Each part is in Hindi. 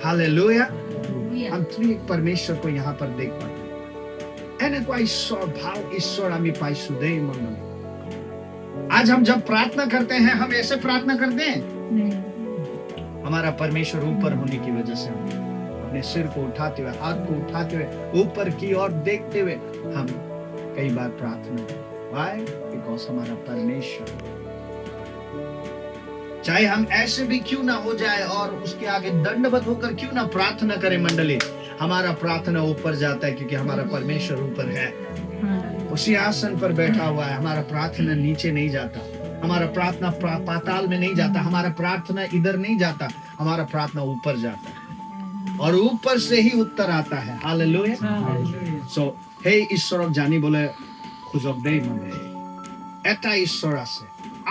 हालेलुया। हम त्रिएक परमेश्वर को यहाँ पर देख पाते हैं। এনেকুৱা ঈশ্বৰ ভাল ঈশ্বৰ আমি পাইছো দেই মণ্ডলী। आज हम जब प्रार्थना करते हैं हम ऐसे प्रार्थना करते हैं, हमारा परमेश्वर ऊपर होने की वजह से हम अपने सिर को उठाते हुए, हाथ को उठाते हुए, ऊपर की ओर देखते हुए हम कई बार प्रार्थना करते हैं। Why? Because हमारा परमेश्वर, चाहे हम ऐसे भी क्यों ना हो जाए और उसके आगे दंडवत होकर क्यों ना प्रार्थना करें मंडली, हमारा प्रार्थना ऊपर जाता है क्योंकि हमारा परमेश्वर ऊपर है, उसी आसन पर बैठा हुआ है। हमारा प्रार्थना नीचे नहीं जाता, हमारा प्रार्थना पाताल में नहीं जाता, हमारा प्रार्थना इधर नहीं जाता, हमारा प्रार्थना ऊपर जाता है और ऊपर से ही उत्तर आता है। हालेलुया। सो हे ঈশ্বৰক জানিবলৈ খুজক দেই মানুহে। এটা ঈশ্বৰ আছে,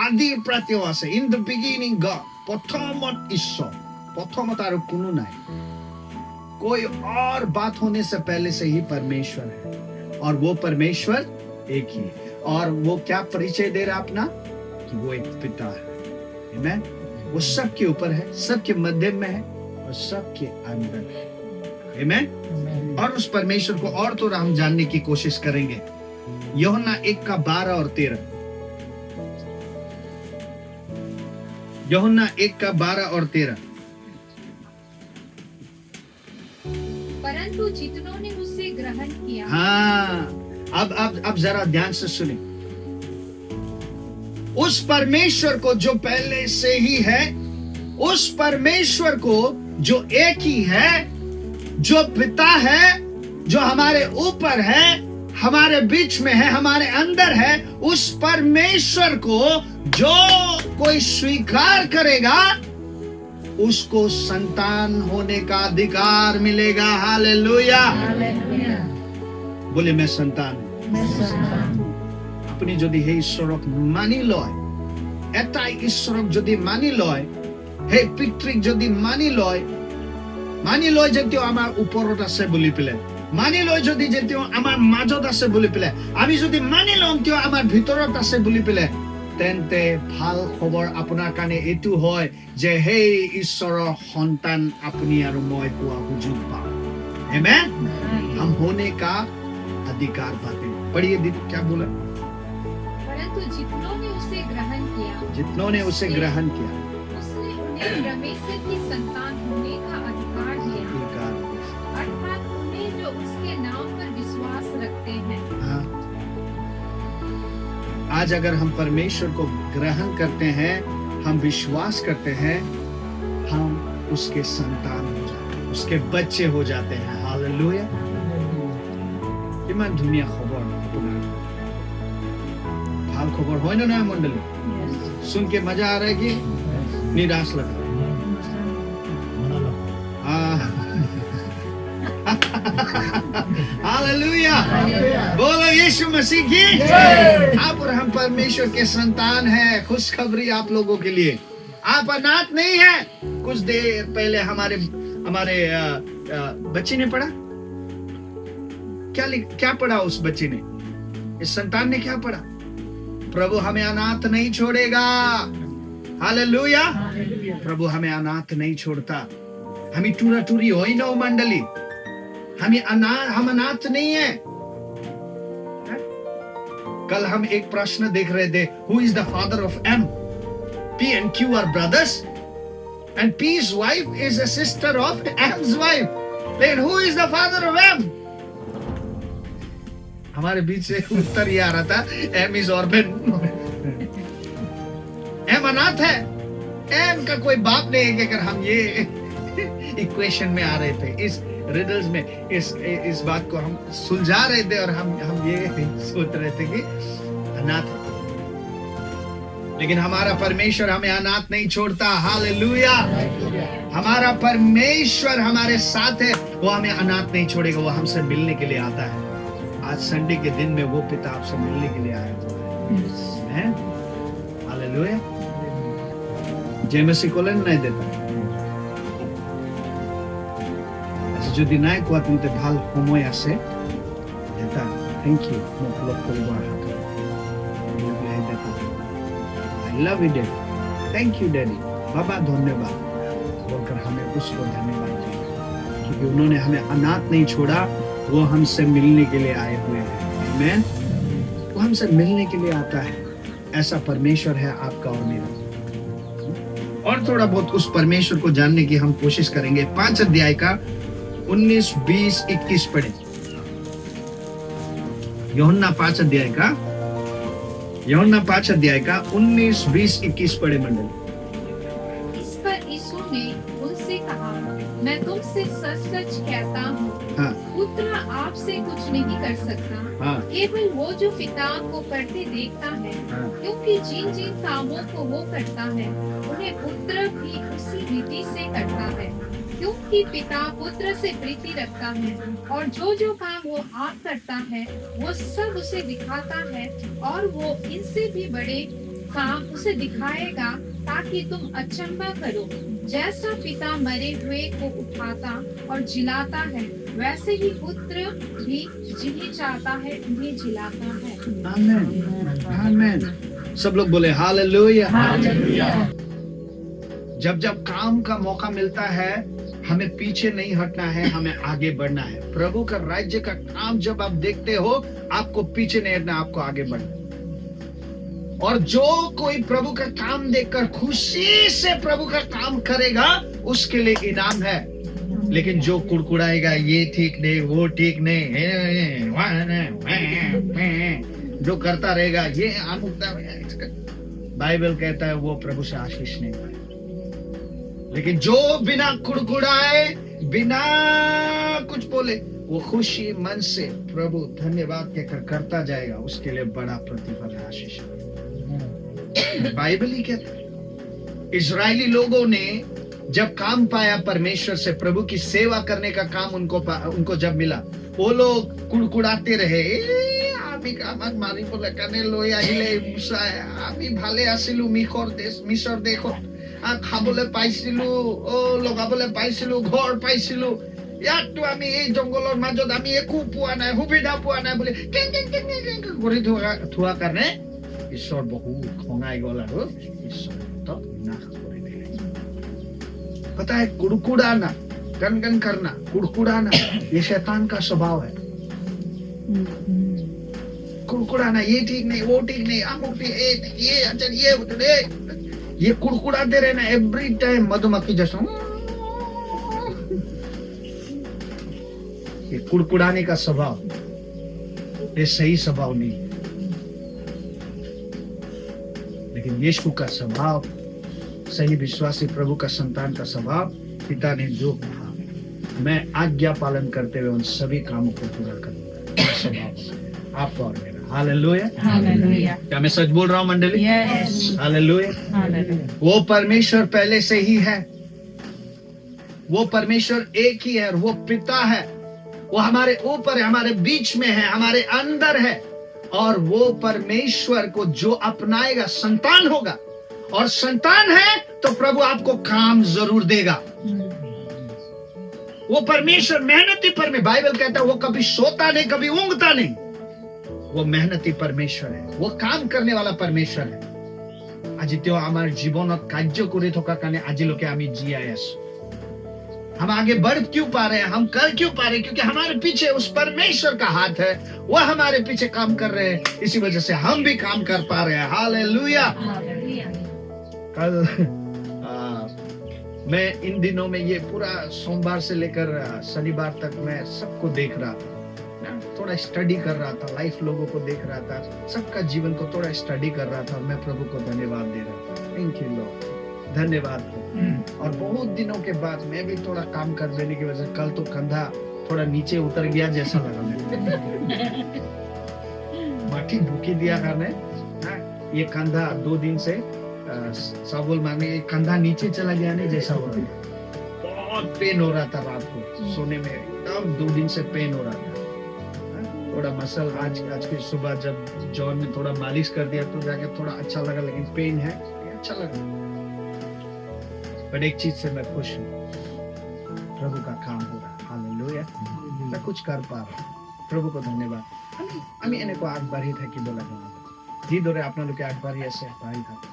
আদিৰ পৰাও আছে। ইন দ্য বিগিনিং গড, প্ৰথমত ঈশ্বৰ, প্ৰথমত আৰু কোনো নাই। कोई और बात होने से पहले से ही परमेश्वर है और वो परमेश्वर एक ही है। और वो क्या परिचय दे रहा अपना कि वो एक पिता है। आमीन। वो सबके ऊपर है, सबके मध्य में है और सबके अंदर है। आमीन। और उस परमेश्वर को और थोड़ा हम जानने की कोशिश करेंगे। यूहन्ना 1:12 और 13। यूहन्ना 1:12 और 13। परंतु जितनों ने उससे ग्रहण किया। हाँ, अब जरा ध्यान से सुने। उस परमेश्वर को जो पहले से ही है, उस परमेश्वर को जो एक ही है, जो पिता है, जो हमारे ऊपर है, हमारे बीच में है, हमारे अंदर है, उस परमेश्वर को जो कोई स्वीकार करेगा उसको संतान होने का अधिकार मिलेगा। हालेलुया। बोले मैं संतान हूं। अपनी যদি হে ঈশ্বৰক মানি লয়, এটাই ঈশ্বৰক যদি মানি লয়, হে পিতৃক যদি মানি লয় যে তেওঁ আমাৰ ওপৰত আছে বুলি পেলাই, মানি লয় যদি যে তেওঁ আমাৰ মাজত আছে বুলি পেলাই, আমি যদি মানি লওঁ তেওঁ আমাৰ ভিতৰত আছে বুলি পেলাই, তেন্তে ভাল খবৰ আপোনাৰ কাৰণে এইটো হয় যে হে ঈশ্বৰৰ সন্তান আপুনি আৰু মই পোৱা সুযোগ পাওঁ। आमेन। हम होने का अधिकार पाते हैं। पढ़िए दीदी क्या बोला। परंतु जितनों ने उसे ग्रहण किया, जितनों ने उसे ग्रहण किया, उसने उन्हें परमेश्वर की संतान होने का अधिकार दिया, अर्थात उन्हें जो उसके नाम पर विश्वास रखते हैं। हाँ। आज अगर हम परमेश्वर को ग्रहण करते हैं, हम विश्वास करते हैं, हम उसके संतान हो जाते हैं, उसके बच्चे हो जाते हैं। हालेलुया। इमान दुनिया खबर अपना ভাল खबर হয় না নয় मंडली। सुन के मजा आ रहा है कि निराश लग रहा है। हालेलुया। बोलो यीशु मसीह की जय। आप और हम परमेश्वर के संतान हैं। खुशखबरी आप लोगों के लिए, आप अनाथ नहीं हैं। कुछ देर पहले हमारे बच्चे ने पढ़ा, क्या पढ़ा उस बच्चे ने, इस संतान ने क्या पढ़ा, प्रभु हमें अनाथ नहीं छोड़ेगा। हालेलुया। प्रभु हमें अनाथ नहीं छोड़ता। हमें टूरा टूरी हो ही ना मंडली, हम अनाथ नहीं है। कल हम एक प्रश्न देख रहे थे, who is the father of M? P and Q are brothers and P's wife is a sister of M's wife. Then who is the father of M? हमारे बीच से उत्तर ये आ रहा था, M is orphan. M अनाथ है, M का कोई बाप नहीं है। अगर हम ये इक्वेशन में आ रहे थे, इस रिडल्स में इस बात को हम सुलझा रहे थे और हम ये सोच रहे थे कि अनाथ है, लेकिन हमारा परमेश्वर हमें अनाथ नहीं छोड़ता। हालेलुया। हमारा परमेश्वर हमारे साथ है, वो हमें अनाथ नहीं छोड़ेगा, वो हमसे मिलने के लिए आता है। आज संडे के दिन में वो पिता आपसे मिलने के लिए आया है। हालेलुया। जेमसी कोलन नहीं देता যদি নাই কোৱা তেন্তে ভাল সময় আছে এটা। থ্যাংক ইউ মোক লগ কৰিব আহাটো। I love you, Daddy. Thank you, Daddy. बाबा धन्यवाद बोलकर हमें उसको धन्यवाद दिया। क्योंकि उन्होंने हमें अनाथ नहीं छोड़ा, वो हमसे मिलने के लिए आए हुए हैं। आमीन। वो हमसे मिलने के लिए आता है। ऐसा परमेश्वर है आपका और मेरा। और थोड़ा बहुत उस परमेश्वर को जानने की हम कोशिश करेंगे। 5 अध्याय का 19, 20, 21 पढ़े। यूहन्ना 5 अध्याय का 19, 20, 21 पढ़े मंडली। इस पर यीशु ने उनसे कहा, मैं तुमसे सच सच कहता हूँ, हाँ। पुत्र आपसे कुछ नहीं कर सकता, हाँ। केवल वो जो पिता को करते देखता है। हाँ। क्योंकि जिन जिन कामों को वो करता है, उन्हें पुत्र भी उसी रीति से करता है, क्योंकि पिता पुत्र से प्रीति रखता है। और जो जो काम वो आप करता है, वो सब उसे दिखाता है, और वो इनसे भी बड़े काम उसे दिखाएगा, ताकि तुम अचंभा करो। जैसा पिता मरे हुए को उठाता और जिलाता है, वैसे ही पुत्र भी जिन्हें चाहता है उन्हें जिलाता है। आमीन। आमीन। सब लोग बोले हालेलुया। जब जब काम का मौका मिलता है, हमें पीछे नहीं हटना है, हमें आगे बढ़ना है। प्रभु का राज्य का काम जब आप देखते हो, आपको पीछे नहीं हटना, आपको आगे बढ़ना। और जो कोई प्रभु का काम देखकर खुशी से प्रभु का काम करेगा, उसके लिए इनाम है। लेकिन जो कुड़कुड़ाएगा, ये ठीक नहीं, वो ठीक नहीं, जो करता रहेगा, ये बाइबल कहता है वो प्रभु से आशीष नहीं पाए। लेकिन जो बिना कुड़कुड़ाए, बिना कुछ बोले, वो खुशी मन से प्रभु धन्यवाद कहकर करता जाएगा, उसके लिए बड़ा प्रतिफल है, आशीष। बाइबल ही कहता है। इजरायली लोगों ने जब काम पाया परमेश्वर से, प्रभु की सेवा करने का काम उनको जब मिला, वो लोग कुड़कुड़ाते रहे। আমি আমাক মারিবলে কানে লৈ আহিলে মুসাই, আমি ভালে আছিলো মিশৰ দেশত, খাবলে পাইছিলো, লগাবলে পাইছিলো, ঘৰ পাইছিলো। ইয়াততো আমি এই জংগলৰ মাজত আমি একো পোৱা নাই, সুবিধা পোৱা নাই বুলি কৰি থোৱা কাৰণে ঈশ্বৰ বহুত খঙাই গল আৰু ঈশ্বৰক নাশ কৰি দিলে। पता है, कुड़कुड़ाना, गनगन करना, कुड़कुड़ाना, ये शैतान का स्वभाव है। कुड़कुड़ाना, ये ठीक नहीं, वो ठीक नहीं, ये कुड़कुड़ाते रहना एवरी टाइम, मधुमक्खी जैसा। ये कुड़कुड़ाने का स्वभाव, ये सही स्वभाव नहीं। लेकिन यीशु का स्वभाव, सही विश्वासी प्रभु का संतान का स्वभाव, पिता ने जो कहा, मैं आज्ञा पालन करते हुए उन सभी कामों को पूरा करूंगा। स्वभाव आपका और मेरा। हालेलुया। हालेलुया। क्या मैं सच बोल रहा हूँ मंडली? यस। हालेलुया। हालेलुया। वो परमेश्वर पहले से ही है। वो परमेश्वर एक ही है, और वो पिता है। वो हमारे ऊपर है, हमारे बीच में है, हमारे अंदर है। और वो परमेश्वर को जो अपनाएगा संतान होगा, और संतान है तो प्रभु आपको काम जरूर देगा। वो परमेश्वर मेहनती परमेश्वर, बाइबल कहता है वो कभी सोता नहीं, कभी ऊंघता नहीं। वो मेहनती परमेश्वर है, वो काम करने वाला परमेश्वर है। আজি তেওঁ আমাৰ জীৱনত কাৰ্য কৰি থকা কাৰণে আজিলৈকে আমি জীয়াই আছো। हम आगे बढ़ क्यों पा रहे हैं, हम कर क्यों पा रहे हैं? क्योंकि हमारे पीछे उस परमेश्वर का हाथ है, वह हमारे पीछे काम कर रहे हैं। इसी वजह से हम भी काम कर पा रहे हैं। हालेलुया। कल मैं इन दिनों में ये पूरा सोमवार से लेकर शनिवार तक मैं सबको देख रहा था, थोड़ा स्टडी कर रहा था, लाइफ लोगों को देख रहा था, सबका जीवन को थोड़ा स्टडी कर रहा था। और मैं प्रभु को धन्यवाद दे रहा था। थैंक यू लॉर्ड, धन्यवाद। और बहुत दिनों के बाद मैं भी थोड़ा काम कर देने की वजह से कल तो कंधा थोड़ा नीचे उतर गया जैसा लगा मुझे। माटी भूखी दिया करने, ये कंधा 2 दिन से साबुल मांगे, कंधा नीचे चला गया नहीं जैसा हो रहा। बहुत पेन हो रहा था रात को सोने में, एकदम 2 दिन से पेन हो रहा था। थोड़ा मसल आज की सुबह जब जॉन ने थोड़ा मालिश कर दिया तो जाके थोड़ा अच्छा लगा, लेकिन पेन है, अच्छा लगा। पर एक चीज से मैं खुश हूँ, प्रभु का काम हो रहा। हालेलुया। मैं कुछ कर पा रहा हूँ, प्रभु को धन्यवाद। আমি এনেকুৱা আগবাঢ়ি থাকিব লাগে। যিদৰে আপোনালোকে আগবাঢ়ি আছে, আগবাঢ়ি থাকক।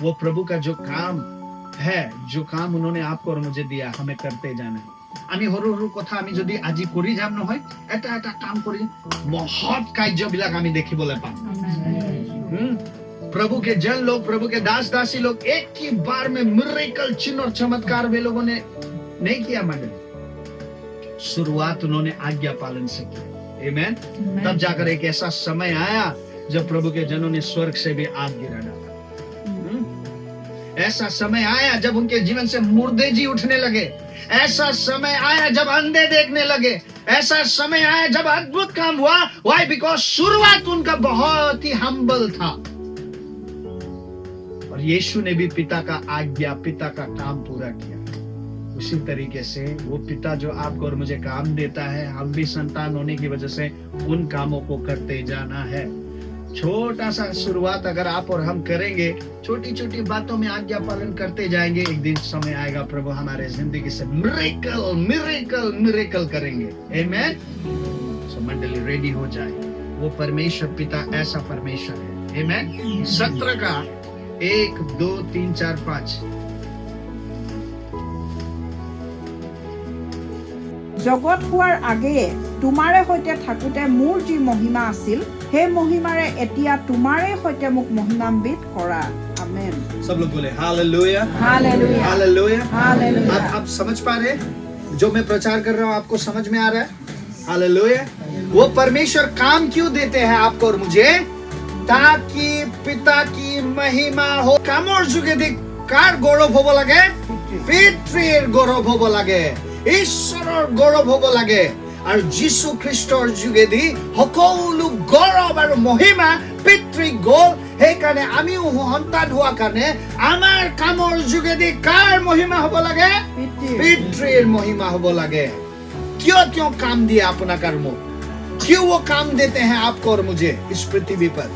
वो प्रभु का जो काम है जो काम उन्होंने आपको और मुझे दिया हमें करते जाना है আমি সৰু সৰু কথা আমি যদি আজি কৰি যাম নহয় এটা এটা কাম কৰি মহৎ কাৰ্যবিলাক আমি দেখিবলৈ পাম प्रभु के जन लोग प्रभु के दास दासी लोग एक ही बार में मिरेकल चिन्ह और चमत्कार वे लोगों ने नहीं किया मंडल शुरुआत उन्होंने आज्ञा पालन से की आमीन तब जाकर एक ऐसा समय आया जब प्रभु के जनों ने स्वर्ग से भी आग गिरा डाला ऐसा समय आया जब उनके जीवन से मुर्दे जी उठने लगे ऐसा समय आया जब अंधे देखने लगे ऐसा समय आया जब अद्भुत काम हुआ व्हाई बिकॉज शुरुआत उनका बहुत ही हम्बल था और यीशु ने भी पिता का आज्ञा पिता का काम पूरा किया उसी तरीके से वो पिता जो आपको और मुझे काम देता है हम भी संतान होने की वजह से उन कामों को करते जाना है छोटा सा शुरुआत अगर आप और हम करेंगे छोटी छोटी बातों में आज्ञा पालन करते जाएंगे एक दिन समय आएगा प्रभु हमारे जिंदगी से मिरेकल मिरेकल मिरेकल करेंगे आमीन सो मंडली रेडी हो जाए वो परमेश्वर पिता ऐसा परमेश्वर है आमीन 17 का 1 2 3 4 5 জগত হোৱাৰ আগেয়ে তোমাৰে সৈতে থাকোঁতে মোৰ যি মহিমা আছিল সেই মহিমাৰে এতিয়া তোমাৰে সৈতে মোক মহিমান্বিত কৰা আমেন सब लोग बोले हालेलुया हालेलुया हालेलुया हालेलुया आप समझ पा रहे हैं जो मैं प्रचार कर रहा हूँ आपको समझ में आ रहा है हालेलुया वो परमेश्वर काम क्यों देते हैं आपको और मुझे ताकि पिता की महिमा हो कामर जुगे दी कार गौरव होबो लागे पितृर गौरव होबो लागे ঈশ্বৰৰ গৌৰৱ হ'ব লাগে আৰু যীশু খ্ৰীষ্টৰ যোগেদি সকলো গৌৰৱ আৰু মহিমা পিতৃক গ'ল সেইকাৰণে আমিও সন্তান হোৱা কাৰণে আমাৰ কামৰ যোগেদি কাৰ মহিমা হ'ব লাগে পিতৃৰ মহিমা হ'ব লাগে क्यों क्यों काम दिया अपना कर्म क्यों वो काम देते हैं आपको और मुझे इस पृथ्वी पर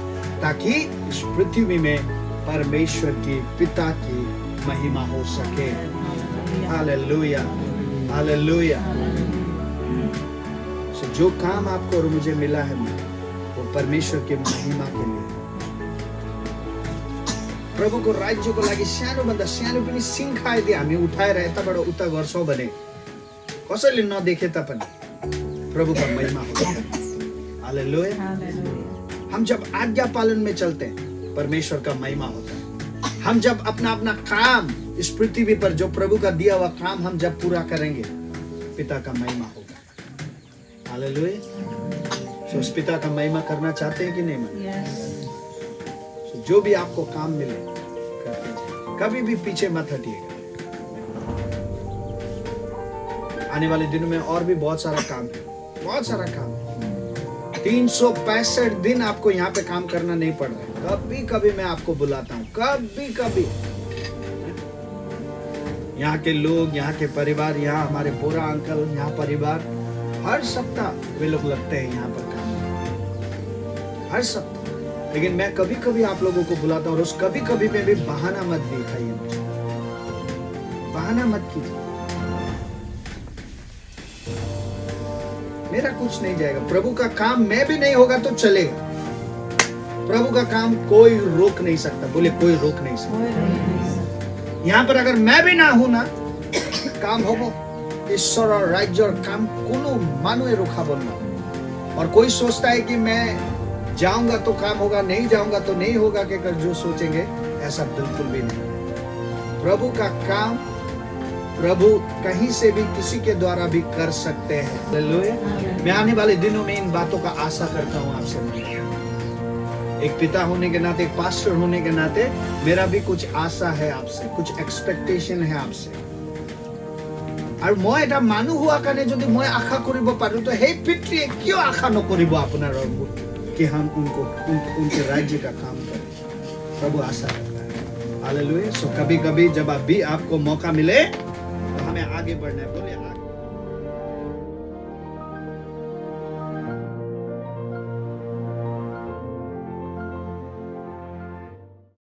ताकि इस पृथ्वी में परमेश्वर की पिता की महिमा हो सके हालेलुया हालेलुया so, जो काम आपको और मुझे मिला है वो परमेश्वर के महिमा के लिए प्रभु को राज्य को लागि सानो भन्दा सानो पनि सिंह खाइदिए हामी उठाएर यताबाट उता गर्छौं भने कसैले नदेखे तापनि प्रभु का महिमा होता है हालेलुया हम जब आज्ञा पालन में चलते हैं परमेश्वर का महिमा होता है हम जब अपना अपना काम इस पृथ्वी पर जो प्रभु का दिया हुआ काम हम जब पूरा करेंगे पिता का महिमा होगा हालेलुया सो उस पिता का महिमा करना चाहते हैं कि नहीं सो जो भी आपको काम मिले करते जाइए कभी भी पीछे मत हटिएगा आने वाले दिनों में और भी बहुत सारा काम है बहुत सारा काम है 365 दिन आपको यहाँ पे काम करना नहीं पड़ रहा है कभी कभी मैं आपको बुलाता हूँ कभी कभी यहाँ के लोग यहाँ के परिवार यहाँ हमारे पूरा अंकल यहाँ परिवार हर सप्ताह वे लोग लगते हैं यहाँ पर काम हर सप्ताह लेकिन मैं कभी कभी आप लोगों को बुलाता हूँ और उस कभी कभी में भी बहाना मत दिखाइए मुझे बहाना मत कीजिए मेरा कुछ नहीं जाएगा प्रभु का काम मैं भी नहीं होगा तो चलेगा प्रभु का काम कोई रोक नहीं सकता बोले कोई रोक नहीं सकता यहाँ पर अगर मैं भी ना हूं ना काम होगा ईश्वर और राज्य और काम कोनो मानुए रोका बोलना और कोई सोचता है कि मैं जाऊंगा तो काम होगा नहीं जाऊंगा तो नहीं होगा कि कर जो सोचेंगे ऐसा बिल्कुल भी नहीं प्रभु का काम प्रभु कहीं से भी किसी के द्वारा भी कर सकते हैं हालेलुया मैं आने वाले दिनों में इन बातों का आशा करता हूं आपसे एक पिता होने के नाते एक पास्टर होने के नाते मेरा भी कुछ आशा है आपसे कुछ एक्सपेक्टेशन है आपसे আৰু মই এটা মানুহ হোৱা কাৰণে যদি মই আশা কৰিব পাৰো তো हे পিতৃয়ে কিয় আশা নকৰিব আপোনাৰ कि हम उनके राज्य का काम करें प्रभु आशा करता है हालेलुया सो कभी कभी जब भी आपको मौका मिले तो हमें आगे बढ़ना है बोले